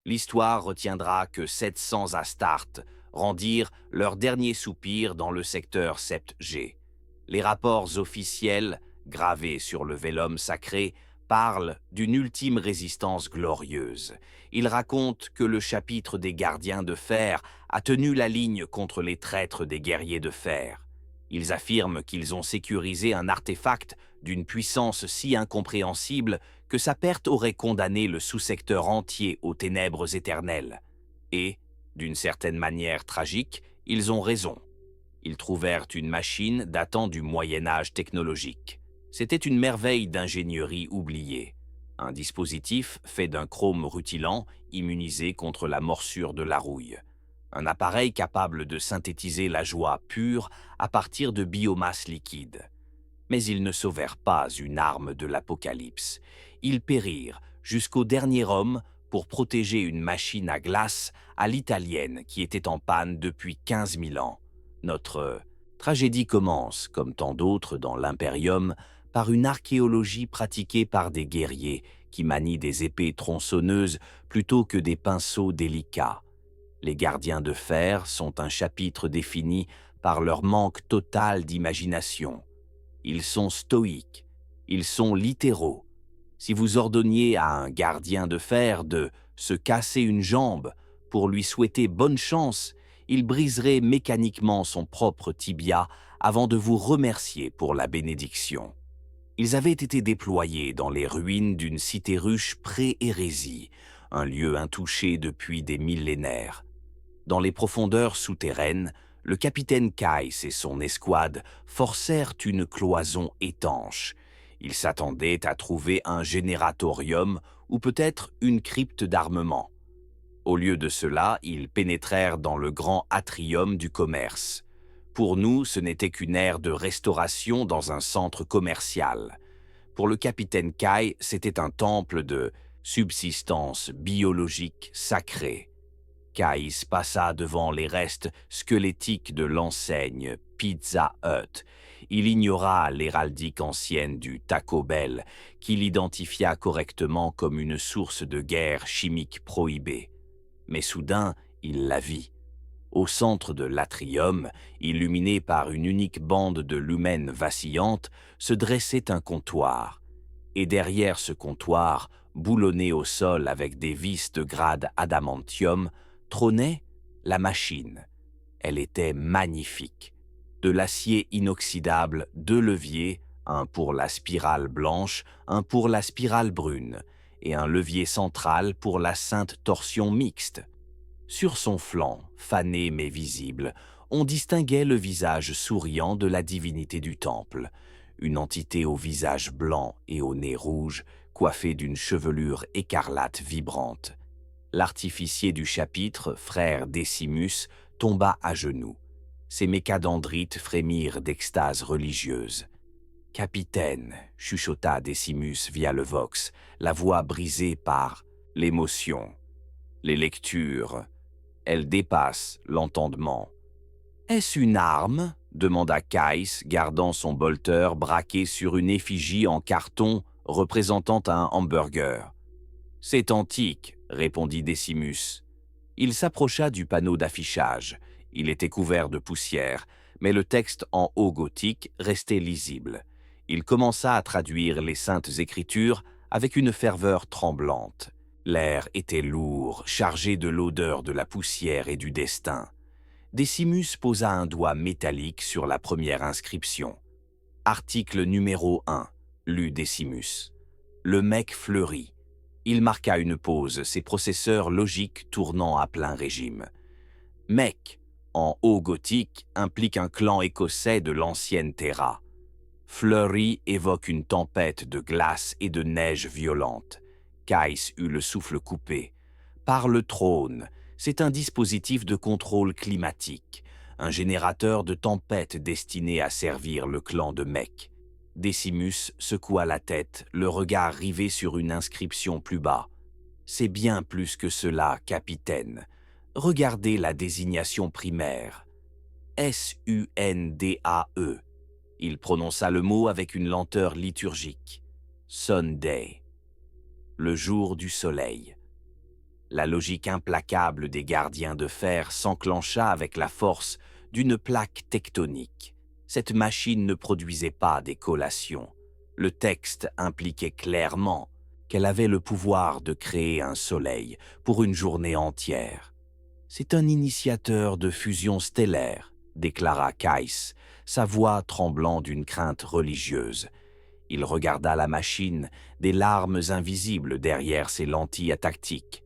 L'histoire retiendra que 700 Astartes rendirent leur dernier soupir dans le secteur Sept G. Les rapports officiels, gravés sur le vellum sacré, parlent d'une ultime résistance glorieuse. Ils racontent que le chapitre des gardiens de fer a tenu la ligne contre les traîtres des guerriers de fer. Ils affirment qu'ils ont sécurisé un artefact d'une puissance si incompréhensible que sa perte aurait condamné le sous-secteur entier aux ténèbres éternelles. Et, d'une certaine manière tragique, ils ont raison. Ils trouvèrent une machine datant du Moyen-Âge technologique. C'était une merveille d'ingénierie oubliée. Un dispositif fait d'un chrome rutilant immunisé contre la morsure de la rouille. Un appareil capable de synthétiser la joie pure à partir de biomasse liquide. Mais ils ne sauvèrent pas une arme de l'Apocalypse. Ils périrent jusqu'au dernier homme pour protéger une machine à glace à l'italienne qui était en panne depuis 15 000 ans. Notre tragédie commence, comme tant d'autres dans l'Imperium, par une archéologie pratiquée par des guerriers qui manient des épées tronçonneuses plutôt que des pinceaux délicats. Les gardiens de fer sont un chapitre défini par leur manque total d'imagination. Ils sont stoïques, ils sont littéraux. Si vous ordonniez à un gardien de fer de se casser une jambe pour lui souhaiter bonne chance, il briserait mécaniquement son propre tibia avant de vous remercier pour la bénédiction. Ils avaient été déployés dans les ruines d'une cité ruche pré-hérésie, un lieu intouché depuis des millénaires. Dans les profondeurs souterraines, le capitaine Kais et son escouade forcèrent une cloison étanche. Ils s'attendaient à trouver un génératorium ou peut-être une crypte d'armement. Au lieu de cela, ils pénétrèrent dans le grand atrium du commerce. Pour nous, ce n'était qu'une ère de restauration dans un centre commercial. Pour le capitaine Kai, c'était un temple de subsistance biologique sacrée. Kais passa devant les restes squelettiques de l'enseigne Pizza Hut. Il ignora l'héraldique ancienne du Taco Bell, qu'il identifia correctement comme une source de guerre chimique prohibée. Mais soudain, il la vit. Au centre de l'atrium, illuminé par une unique bande de lumens vacillantes, se dressait un comptoir. Et derrière ce comptoir, boulonné au sol avec des vis de grade adamantium, trônait la machine. Elle était magnifique. De l'acier inoxydable, 2 leviers, un pour la spirale blanche, un pour la spirale brune, et un levier central pour la sainte torsion mixte. Sur son flanc, fané mais visible, on distinguait le visage souriant de la divinité du temple, une entité au visage blanc et au nez rouge, coiffée d'une chevelure écarlate vibrante. L'artificier du chapitre, frère Décimus, tomba à genoux. Ses mécadendrites frémirent d'extase religieuse. « Capitaine » chuchota Décimus via le vox, la voix brisée par l'émotion. Les lectures, elles dépassent l'entendement. « Est-ce une arme » demanda Kais, gardant son bolter braqué sur une effigie en carton représentant un hamburger. « C'est antique » répondit Décimus. Il s'approcha du panneau d'affichage. Il était couvert de poussière, mais le texte en haut gothique restait lisible. Il commença à traduire les saintes écritures avec une ferveur tremblante. L'air était lourd, chargé de l'odeur de la poussière et du destin. Décimus posa un doigt métallique sur la première inscription. Article numéro 1, lut Décimus. Le mec fleurit. Il marqua une pause, ses processeurs logiques tournant à plein régime. Mec, en haut gothique, implique un clan écossais de l'ancienne Terra. Fleury évoque une tempête de glace et de neige violente. Kais eut le souffle coupé. Par le trône, c'est un dispositif de contrôle climatique, un générateur de tempête destiné à servir le clan de Mec. Décimus secoua la tête, le regard rivé sur une inscription plus bas. « C'est bien plus que cela, capitaine. Regardez la désignation primaire. S-U-N-D-A-E. » Il prononça le mot avec une lenteur liturgique. « Sunday. » Le jour du soleil. La logique implacable des gardiens de fer s'enclencha avec la force d'une plaque tectonique. Cette machine ne produisait pas des collations. Le texte impliquait clairement qu'elle avait le pouvoir de créer un soleil pour une journée entière. C'est un initiateur de fusion stellaire, déclara Kais, sa voix tremblant d'une crainte religieuse. Il regarda la machine, des larmes invisibles derrière ses lentilles tactiques.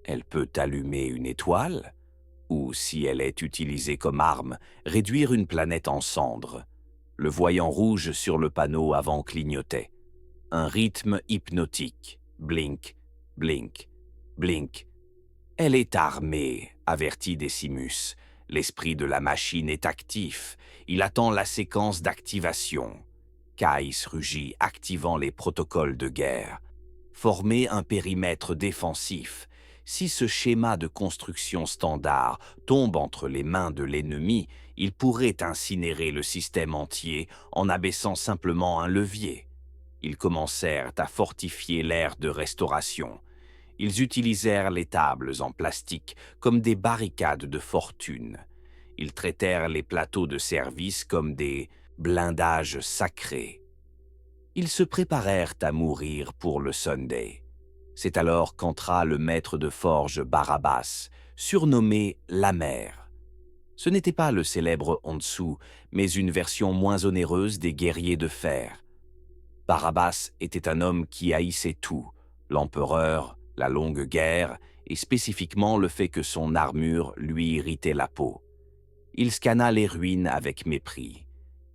Elle peut allumer une étoile, ou, si elle est utilisée comme arme, réduire une planète en cendres. Le voyant rouge sur le panneau avant clignotait. Un rythme hypnotique. Blink, blink, blink. Elle est armée, avertit Decimus. L'esprit de la machine est actif. Il attend la séquence d'activation. Kais rugit, activant les protocoles de guerre. Former un périmètre défensif. Si ce schéma de construction standard tombe entre les mains de l'ennemi, il pourrait incinérer le système entier en abaissant simplement un levier. Ils commencèrent à fortifier l'ère de restauration. Ils utilisèrent les tables en plastique comme des barricades de fortune. Ils traitèrent les plateaux de service comme des blindages sacrés. Ils se préparèrent à mourir pour le Sunday. C'est alors qu'entra le maître de forge Barabbas, surnommé la Mer. Ce n'était pas le célèbre Onsu, mais une version moins onéreuse des guerriers de fer. Barabbas était un homme qui haïssait tout, l'empereur, la longue guerre, et spécifiquement le fait que son armure lui irritait la peau. Il scanna les ruines avec mépris.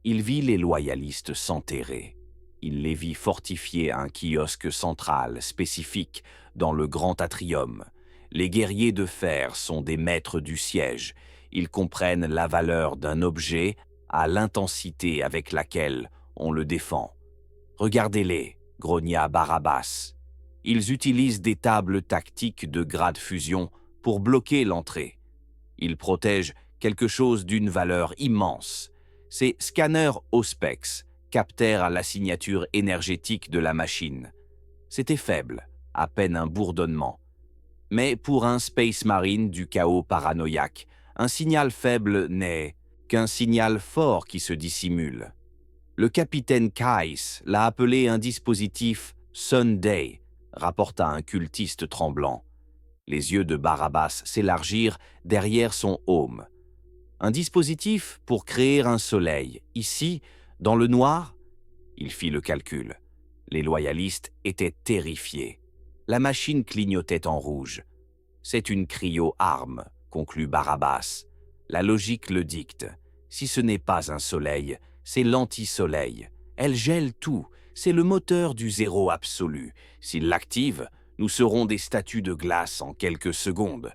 Il vit les loyalistes s'enterrer. Il les vit fortifier un kiosque central spécifique dans le grand atrium. Les guerriers de fer sont des maîtres du siège. Ils comprennent la valeur d'un objet à l'intensité avec laquelle on le défend. « Regardez-les » grogna Barabbas. Ils utilisent des tables tactiques de grade fusion pour bloquer l'entrée. Ils protègent quelque chose d'une valeur immense. Ces scanners Auspex captèrent à la signature énergétique de la machine. C'était faible, à peine un bourdonnement. Mais pour un Space Marine du chaos paranoïaque, un signal faible n'est qu'un signal fort qui se dissimule. Le capitaine Kais l'a appelé un dispositif Sunday, rapporta un cultiste tremblant. Les yeux de Barabbas s'élargirent derrière son aume. Un dispositif pour créer un soleil, ici, dans le noir? Il fit le calcul. Les loyalistes étaient terrifiés. La machine clignotait en rouge. C'est une cryo-arme, conclut Barabbas. La logique le dicte. Si ce n'est pas un soleil, c'est l'anti-soleil. Elle gèle tout. C'est le moteur du zéro absolu. S'il l'active, nous serons des statues de glace en quelques secondes.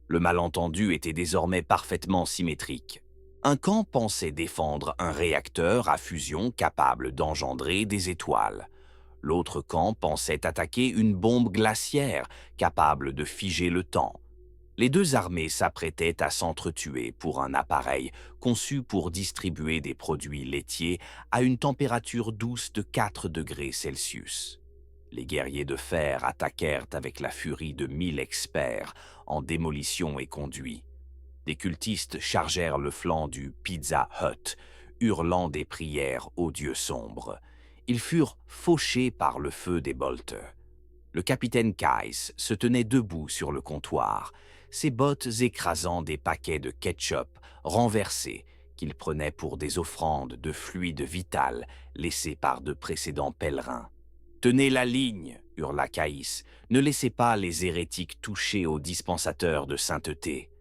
Le malentendu était désormais parfaitement symétrique. Un camp pensait défendre un réacteur à fusion capable d'engendrer des étoiles. L'autre camp pensait attaquer une bombe glaciaire capable de figer le temps. Les deux armées s'apprêtaient à s'entretuer pour un appareil conçu pour distribuer des produits laitiers à une température douce de 4 degrés Celsius. Les guerriers de fer attaquèrent avec la furie de 1000 experts en démolition et conduit. Des cultistes chargèrent le flanc du Pizza Hut, hurlant des prières aux dieux sombres. Ils furent fauchés par le feu des bolters. Le capitaine Kais se tenait debout sur le comptoir, ses bottes écrasant des paquets de ketchup renversés qu'il prenait pour des offrandes de fluide vital laissées par de précédents pèlerins. « Tenez la ligne » hurla Kais. « Ne laissez pas les hérétiques toucher au dispensateur de sainteté. »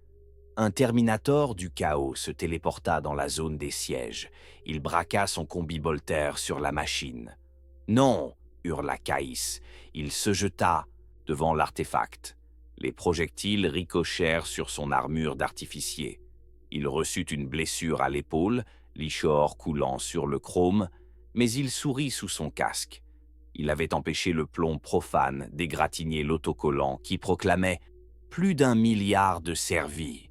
Un Terminator du chaos se téléporta dans la zone des sièges. Il braqua son combi-bolter sur la machine. « Non » hurla Kais. Il se jeta devant l'artefact. Les projectiles ricochèrent sur son armure d'artificier. Il reçut une blessure à l'épaule, l'ichor coulant sur le chrome, mais il sourit sous son casque. Il avait empêché le plomb profane d'égratigner l'autocollant qui proclamait « plus d'1 milliard de servis ».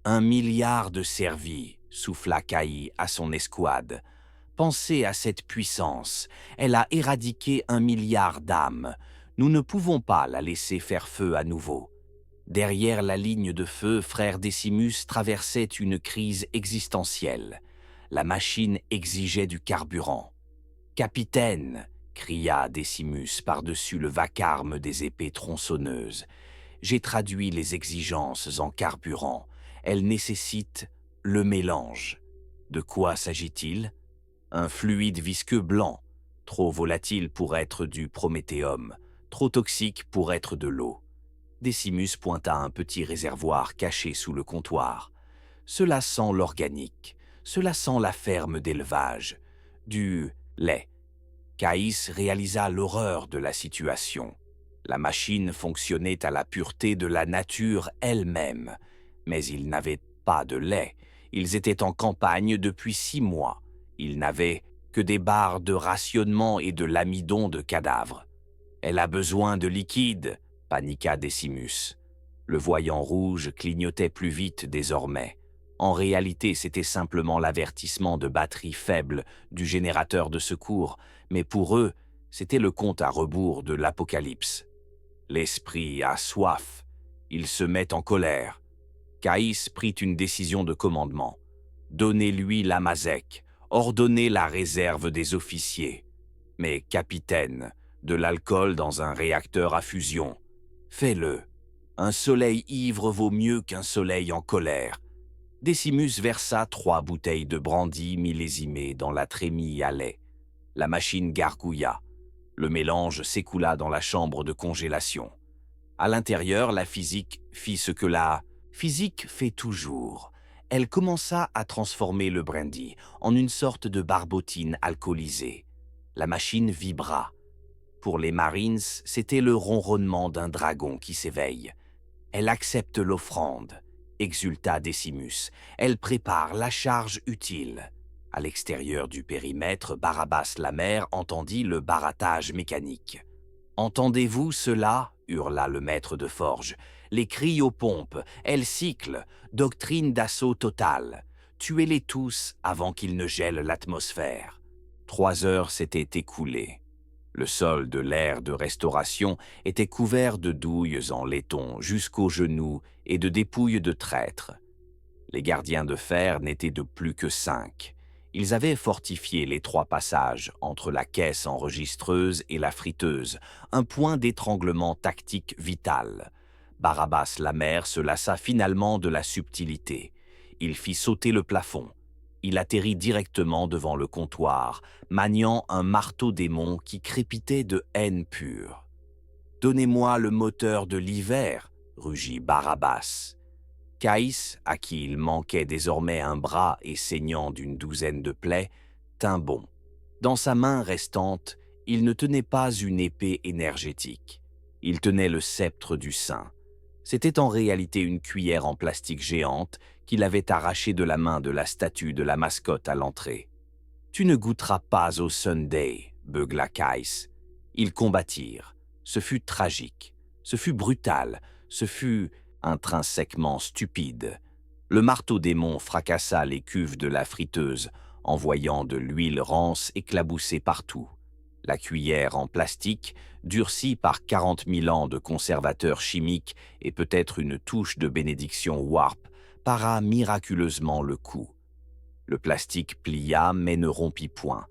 « 1 milliard de servis », souffla Kai à son escouade. Pensez à cette puissance. Elle a éradiqué 1 milliard d'âmes. Nous ne pouvons pas la laisser faire feu à nouveau. Derrière la ligne de feu, frère Décimus traversait une crise existentielle. La machine exigeait du carburant. « Capitaine !» cria Décimus par-dessus le vacarme des épées tronçonneuses. « J'ai traduit les exigences en carburant. Elles nécessitent le mélange. » De quoi s'agit-il? Un fluide visqueux blanc, trop volatile pour être du prométhéum, trop toxique pour être de l'eau. Décimus pointa un petit réservoir caché sous le comptoir. Cela sent l'organique, cela sent la ferme d'élevage, du lait. Caïs réalisa l'horreur de la situation. La machine fonctionnait à la pureté de la nature elle-même, mais ils n'avaient pas de lait. Ils étaient en campagne depuis 6 mois. Ils n'avaient que des barres de rationnement et de l'amidon de cadavres. « Elle a besoin de liquide !» paniqua Décimus. Le voyant rouge clignotait plus vite désormais. En réalité, c'était simplement l'avertissement de batterie faible du générateur de secours, mais pour eux, c'était le compte à rebours de l'apocalypse. L'esprit a soif. Il se met en colère. Caïs prit une décision de commandement. Donnez-lui la mazec, ordonnez la réserve des officiers. Mais capitaine, de l'alcool dans un réacteur à fusion. Fais-le. Un soleil ivre vaut mieux qu'un soleil en colère. Décimus versa 3 bouteilles de brandy millésimées dans la trémie à lait. La machine gargouilla. Le mélange s'écoula dans la chambre de congélation. À l'intérieur, la physique fit ce que la physique fait toujours. Elle commença à transformer le brandy en une sorte de barbotine alcoolisée. La machine vibra. Pour les Marines, c'était le ronronnement d'un dragon qui s'éveille. Elle accepte l'offrande, exulta Décimus. Elle prépare la charge utile. À l'extérieur du périmètre, Barabbas la mère entendit le barattage mécanique. « Entendez-vous cela ?» hurla le maître de forge. « Les cris aux pompes, elles cyclent, doctrine d'assaut total. Tuez-les tous avant qu'ils ne gèlent l'atmosphère. » 3 heures s'étaient écoulées. Le sol de l'ère de restauration était couvert de douilles en laiton jusqu'aux genoux et de dépouilles de traîtres. Les gardiens de fer n'étaient de plus que 5. Ils avaient fortifié les 3 passages entre la caisse enregistreuse et la friteuse, un point d'étranglement tactique vital. Barabbas la mère se lassa finalement de la subtilité. Il fit sauter le plafond. Il atterrit directement devant le comptoir, maniant un marteau démon qui crépitait de haine pure. « Donnez-moi le moteur de l'hiver !» rugit Barabbas. Caïs, à qui il manquait désormais un bras et saignant d'une 12aine de plaies, tint bon. Dans sa main restante, il ne tenait pas une épée énergétique. Il tenait le sceptre du Saint. C'était en réalité une cuillère en plastique géante qu'il avait arrachée de la main de la statue de la mascotte à l'entrée. « Tu ne goûteras pas au Sunday » beugla Caïs. Ils combattirent. Ce fut tragique. Ce fut brutal. Ce fut intrinsèquement stupide. Le marteau démon fracassa les cuves de la friteuse, envoyant de l'huile rance éclaboussée partout. La cuillère en plastique, durcie par 40 000 ans de conservateurs chimiques et peut-être une touche de bénédiction warp, para miraculeusement le coup. Le plastique plia mais ne rompit point.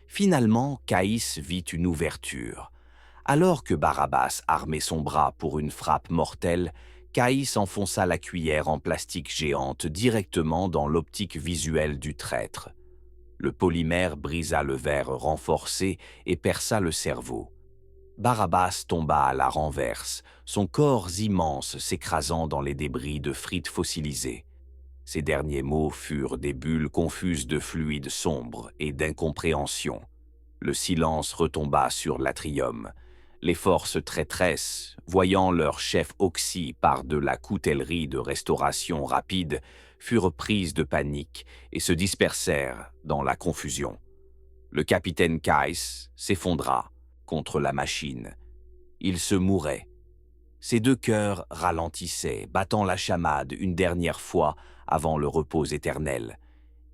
Finalement, Caïs vit une ouverture. Alors que Barabbas armait son bras pour une frappe mortelle, Caïs enfonça la cuillère en plastique géante directement dans l'optique visuelle du traître. Le polymère brisa le verre renforcé et perça le cerveau. Barabbas tomba à la renverse, son corps immense s'écrasant dans les débris de frites fossilisées. Ses derniers mots furent des bulles confuses de fluide sombre et d'incompréhension. Le silence retomba sur l'atrium. Les forces traîtresses, voyant leur chef oxy par de la coutellerie de restauration rapide, furent prises de panique et se dispersèrent dans la confusion. Le capitaine Caïs s'effondra contre la machine. Il se mourait. Ses 2 cœurs ralentissaient, battant la chamade une dernière fois avant le repos éternel.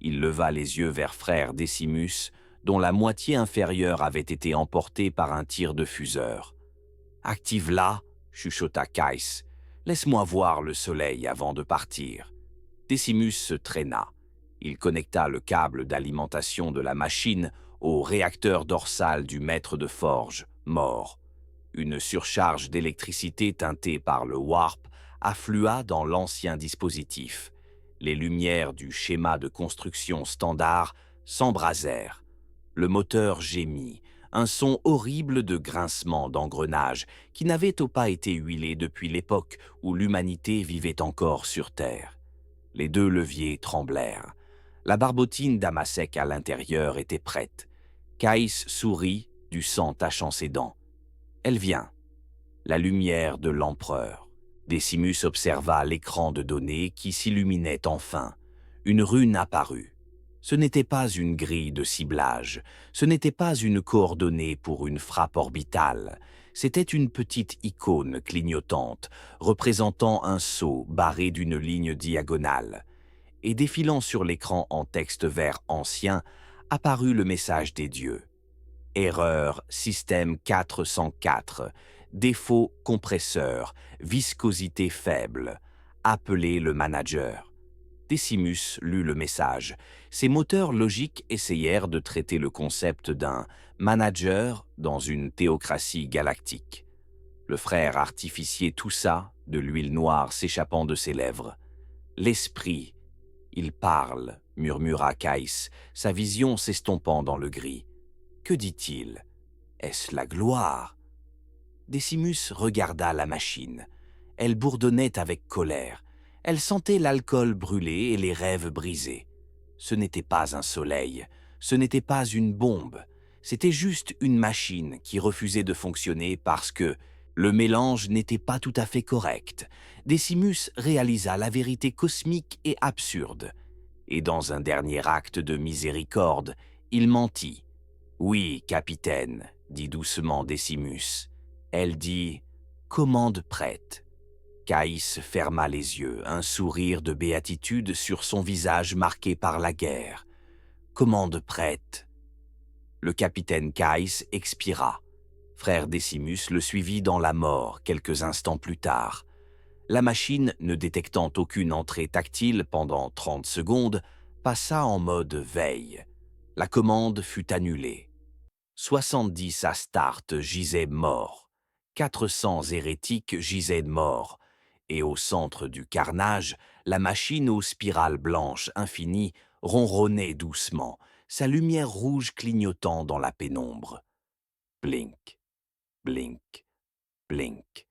Il leva les yeux vers frère Décimus, dont la moitié inférieure avait été emportée par un tir de fuseur. « Active-la » chuchota Caïs. Laisse-moi voir le soleil avant de partir. » Décimus se traîna. Il connecta le câble d'alimentation de la machine au réacteur dorsal du maître de forge, mort. Une surcharge d'électricité teintée par le warp afflua dans l'ancien dispositif. Les lumières du schéma de construction standard s'embrasèrent. Le moteur gémit, un son horrible de grincement d'engrenage qui n'avait pas été huilé depuis l'époque où l'humanité vivait encore sur Terre. Les deux leviers tremblèrent. La barbotine d'Amasek à l'intérieur était prête. Caïs sourit, du sang tachant ses dents. « Elle vient. » La lumière de l'empereur. Décimus observa l'écran de données qui s'illuminait enfin. Une rune apparut. Ce n'était pas une grille de ciblage, ce n'était pas une coordonnée pour une frappe orbitale. C'était une petite icône clignotante, représentant un sceau barré d'une ligne diagonale. Et défilant sur l'écran en texte vert ancien, apparut le message des dieux. Erreur système 404, défaut compresseur, viscosité faible. Appelez le manager. Décimus lut le message. Ses moteurs logiques essayèrent de traiter le concept d'un manager dans une théocratie galactique. Le frère artificier toussa, de l'huile noire s'échappant de ses lèvres. « L'esprit. Il parle, » murmura Caïs, sa vision s'estompant dans le gris. « Que dit-il? Est-ce la gloire ?» Décimus regarda la machine. Elle bourdonnait avec colère. Elle sentait l'alcool brûlé et les rêves brisés. Ce n'était pas un soleil, ce n'était pas une bombe, c'était juste une machine qui refusait de fonctionner parce que le mélange n'était pas tout à fait correct. Décimus réalisa la vérité cosmique et absurde. Et dans un dernier acte de miséricorde, il mentit. « Oui, capitaine, » dit doucement Décimus. Elle dit « Commande prête ». Caïs ferma les yeux, un sourire de béatitude sur son visage marqué par la guerre. « Commande prête ». Le capitaine Caïs expira. Frère Décimus le suivit dans la mort quelques instants plus tard. La machine, ne détectant aucune entrée tactile pendant 30 secondes, passa en mode veille. La commande fut annulée. 70 Astartes gisaient morts. 400 hérétiques gisaient morts. Et au centre du carnage, la machine aux spirales blanches infinies ronronnait doucement, sa lumière rouge clignotant dans la pénombre. Blink, blink, blink.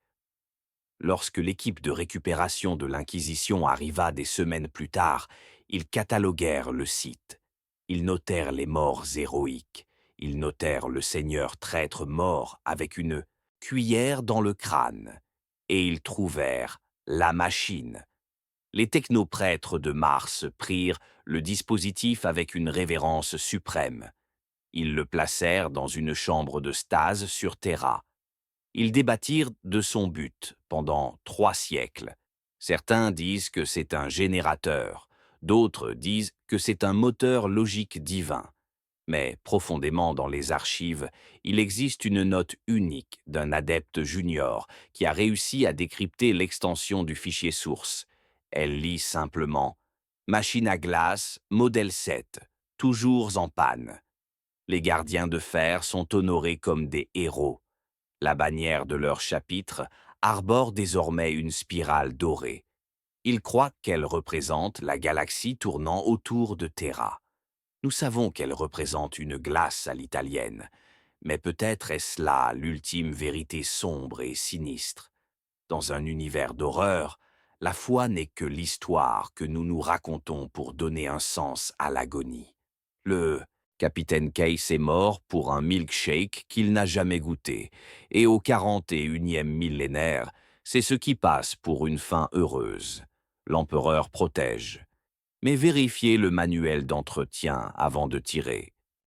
Lorsque l'équipe de récupération de l'Inquisition arriva des semaines plus tard, ils cataloguèrent le site. Ils notèrent les morts héroïques. Ils notèrent le seigneur traître mort avec une cuillère dans le crâne. Et ils trouvèrent la machine. Les technoprêtres de Mars prirent le dispositif avec une révérence suprême. Ils le placèrent dans une chambre de stase sur Terra. Ils débattirent de son but pendant 3 siècles. Certains disent que c'est un générateur, d'autres disent que c'est un moteur logique divin. Mais profondément dans les archives, il existe une note unique d'un adepte junior qui a réussi à décrypter l'extension du fichier source. Elle lit simplement « Machine à glace, modèle 7, toujours en panne ». Les gardiens de fer sont honorés comme des héros. La bannière de leur chapitre arbore désormais une spirale dorée. Ils croient qu'elle représente la galaxie tournant autour de Terra. Nous savons qu'elle représente une glace à l'italienne, mais peut-être est-ce là l'ultime vérité sombre et sinistre. Dans un univers d'horreur, la foi n'est que l'histoire que nous nous racontons pour donner un sens à l'agonie. Le capitaine Case est mort pour un milkshake qu'il n'a jamais goûté, et au 41e millénaire, c'est ce qui passe pour une fin heureuse. L'empereur protège. Mais vérifiez le manuel d'entretien avant de tirer.